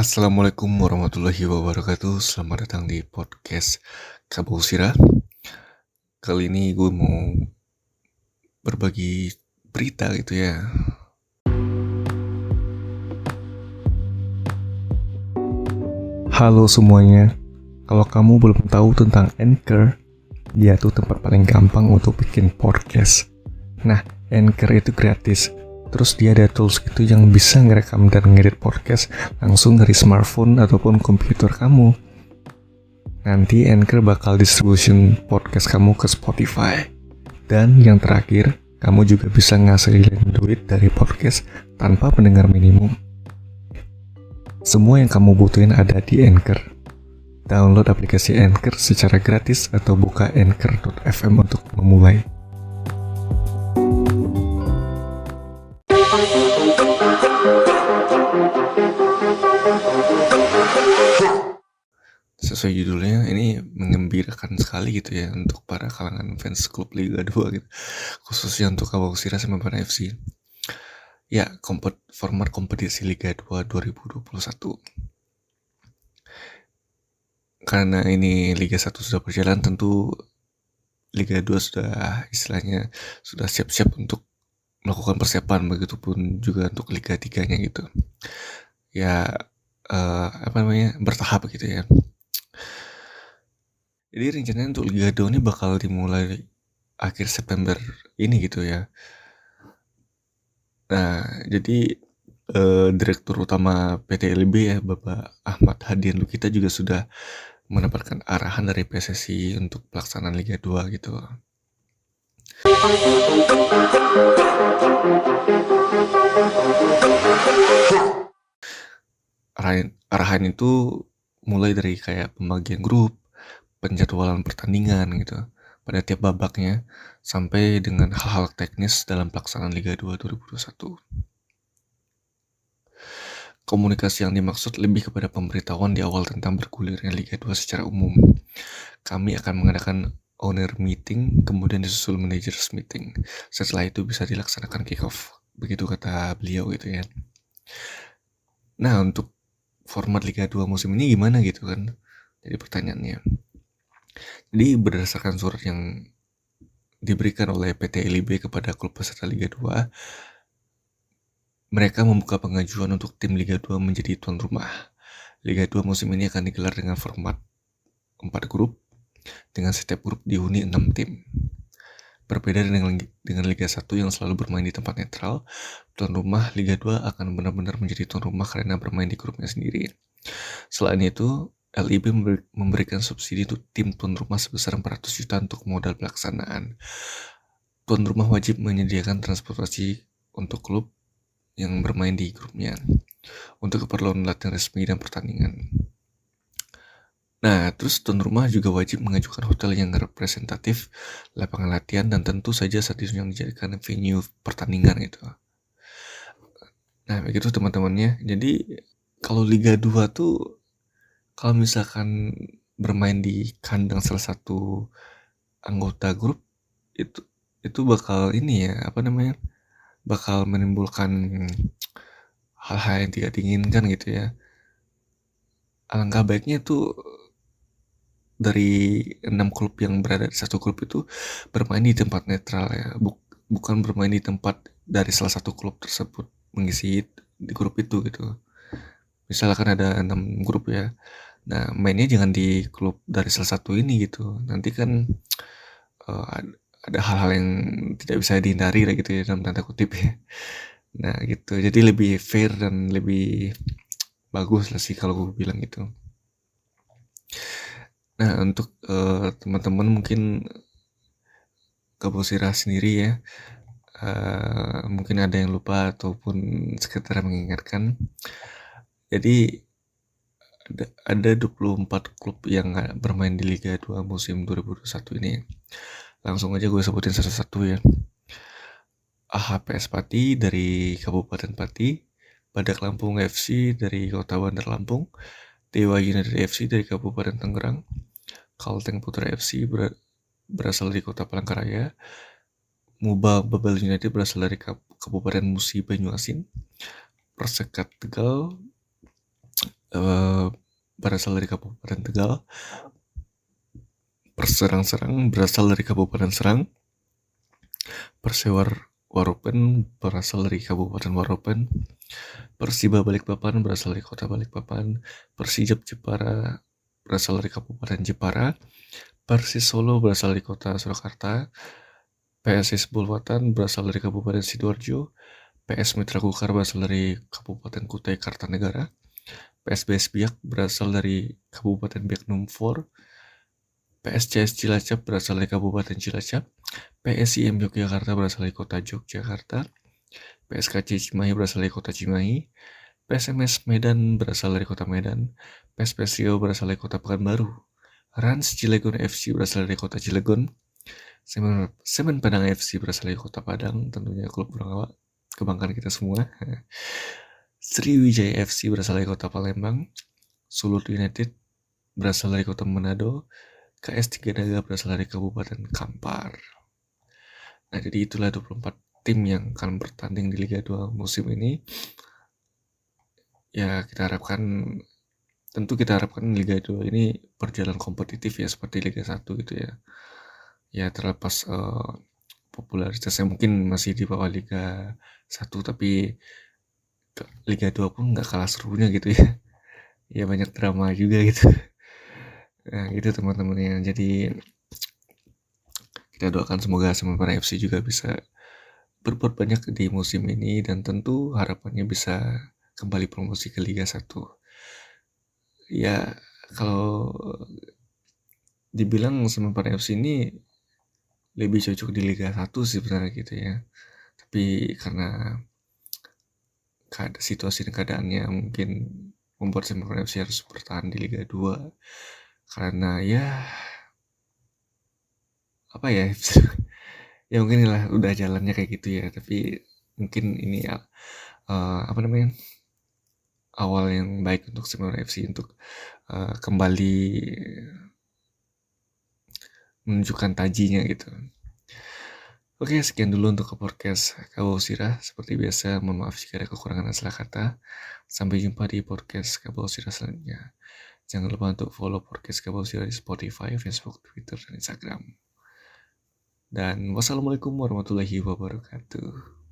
Assalamualaikum warahmatullahi wabarakatuh. Selamat datang di podcast Kabau Sira. Kali ini gue mau berbagi berita gitu ya. Halo semuanya. Kalau kamu belum tahu tentang Anchor, dia tuh tempat paling gampang untuk bikin podcast. Nah, Anchor itu gratis. Terus dia ada tools gitu yang bisa ngerekam dan ngedit podcast langsung dari smartphone ataupun komputer kamu. Nanti Anchor bakal distribution podcast kamu ke Spotify. Dan yang terakhir, kamu juga bisa ngasilin duit dari podcast tanpa pendengar minimum. Semua yang kamu butuhin ada di Anchor. Download aplikasi Anchor secara gratis atau buka anchor.fm untuk memulai. Sesuai judulnya, ini mengembirakan sekali gitu ya untuk para kalangan fans klub Liga 2 gitu. Khususnya untuk Kabau Sira sama Para FC. Ya, format kompetisi Liga 2 2021. Karena ini Liga 1 sudah berjalan, tentu Liga 2 sudah istilahnya sudah siap-siap untuk melakukan persiapan, begitupun juga untuk Liga 3-nya gitu. Ya, bertahap gitu ya. Jadi rencananya untuk Liga 2 ini bakal dimulai akhir September ini gitu ya. Nah, jadi Direktur Utama PT LIB ya, Bapak Ahmad Hadian Lukita juga sudah mendapatkan arahan dari PSSI untuk pelaksanaan Liga 2 gitu. Arahan itu mulai dari kayak pembagian grup, penjadwalan pertandingan gitu pada tiap babaknya, sampai dengan hal-hal teknis dalam pelaksanaan Liga 2 2021. Komunikasi yang dimaksud lebih kepada pemberitahuan di awal tentang bergulirnya Liga 2 secara umum. Kami akan mengadakan owner meeting, kemudian disusul managers meeting. Setelah itu bisa dilaksanakan kick-off. Begitu kata beliau gitu ya. Nah, untuk format Liga 2 musim ini gimana gitu kan? Jadi pertanyaannya. Jadi berdasarkan surat yang diberikan oleh PT LIB kepada klub peserta Liga 2, mereka membuka pengajuan untuk tim Liga 2 menjadi tuan rumah. Liga 2 musim ini akan digelar dengan format 4 grup, dengan setiap grup dihuni 6 tim. Berbeda dengan Liga 1 yang selalu bermain di tempat netral, tuan rumah Liga 2 akan benar-benar menjadi tuan rumah karena bermain di grupnya sendiri. Selain itu, LIB memberikan subsidi untuk tim tuan rumah sebesar 400 juta untuk modal pelaksanaan. Tuan rumah wajib menyediakan transportasi untuk klub yang bermain di grupnya untuk keperluan latihan resmi dan pertandingan. Nah, terus tuan rumah juga wajib mengajukan hotel yang representatif, lapangan latihan, dan tentu saja stadion yang dijadikan venue pertandingan gitu. Nah, begitu teman-temannya. Jadi, kalau Liga 2 tuh, kalau misalkan bermain di kandang salah satu anggota grup, itu bakal bakal menimbulkan hal-hal yang tidak diinginkan gitu ya. Alangkah baiknya tuh dari 6 klub yang berada di satu klub itu bermain di tempat netral ya, bukan bermain di tempat dari salah satu klub tersebut mengisi di grup itu gitu. Misalkan ada 6 grup ya, nah mainnya jangan di klub dari salah satu ini gitu. Nanti kan ada hal-hal yang tidak bisa dihindari lah gitu ya, dalam tanda kutip ya. Nah gitu, jadi lebih fair dan lebih bagus lah sih kalau gue bilang gitu. Nah, untuk teman-teman mungkin Kabau Sira sendiri ya, mungkin ada yang lupa ataupun sekedar mengingatkan. Jadi ada 24 klub yang bermain di Liga 2 musim 2021 ini. Langsung aja gue sebutin satu-satu ya. AHPS Pati dari Kabupaten Pati, Badak Lampung FC dari Kota Bandar Lampung, Dewa United FC dari Kabupaten Tangerang, Kalteng Putra FC berasal dari Kota Palangkaraya, Muba Babel United berasal dari Kabupaten Musi Banyuasin, Persekat Tegal eh, berasal dari Kabupaten Tegal. Perserang-serang berasal dari Kabupaten Serang. Persewar Waropen berasal dari Kabupaten Waropen. Persiba Balikpapan berasal dari Kota Balikpapan. Persijap Jepara berasal dari Kabupaten Jepara. Persis Solo berasal dari Kota Surakarta. PSIS Bulwatan berasal dari Kabupaten Sidoarjo. PS Mitra Kukar berasal dari Kabupaten Kutai Kartanegara. PSBS Biak berasal dari Kabupaten Biak Numfor. PSCS Cilacap berasal dari Kabupaten Cilacap. PSIM Yogyakarta berasal dari Kota Yogyakarta. PSKC Cimahi berasal dari Kota Cimahi. PSMS Medan berasal dari Kota Medan. PSPS Riau berasal dari Kota Pekanbaru. Rans Cilegon FC berasal dari Kota Cilegon. Semen Padang FC berasal dari Kota Padang, tentunya klub kebanggaan kita semua. Sriwijaya FC berasal dari Kota Palembang. Sulut United berasal dari Kota Manado. KS3 Naga berasal dari Kabupaten Kampar. Nah, jadi itulah 24 tim yang akan bertanding di Liga 2 musim ini. Ya, tentu kita harapkan Liga 2 ini berjalan kompetitif ya, seperti Liga 1 gitu ya. Ya, terlepas popularitasnya mungkin masih di bawah Liga 1, tapi Liga 2 pun nggak kalah serunya gitu ya. Ya, banyak drama juga gitu. Nah, gitu teman-teman ya. Jadi kita doakan semoga Semarang FC juga bisa berbuat banyak di musim ini, dan tentu harapannya bisa kembali promosi ke Liga 1. Ya, kalau dibilang Semarang FC ini lebih cocok di Liga 1 sih sebenarnya gitu ya. Tapi karena situasi dan keadaannya mungkin membuat Semarang FC harus bertahan di Liga 2. Karena ya apa ya ya mungkin lah udah jalannya kayak gitu ya, tapi mungkin ini apa namanya, awal yang baik untuk Semarang FC untuk kembali menunjukkan tajinya gitu. Oke, sekian dulu untuk podcast Kabau Sirah. Seperti biasa, mohon maaf jika ada kekurangan dan salah kata. Sampai jumpa di podcast Kabau Sirah selanjutnya. Jangan lupa untuk follow podcast Kabau Sirah di Spotify, Facebook, Twitter, dan Instagram. Dan wassalamualaikum warahmatullahi wabarakatuh.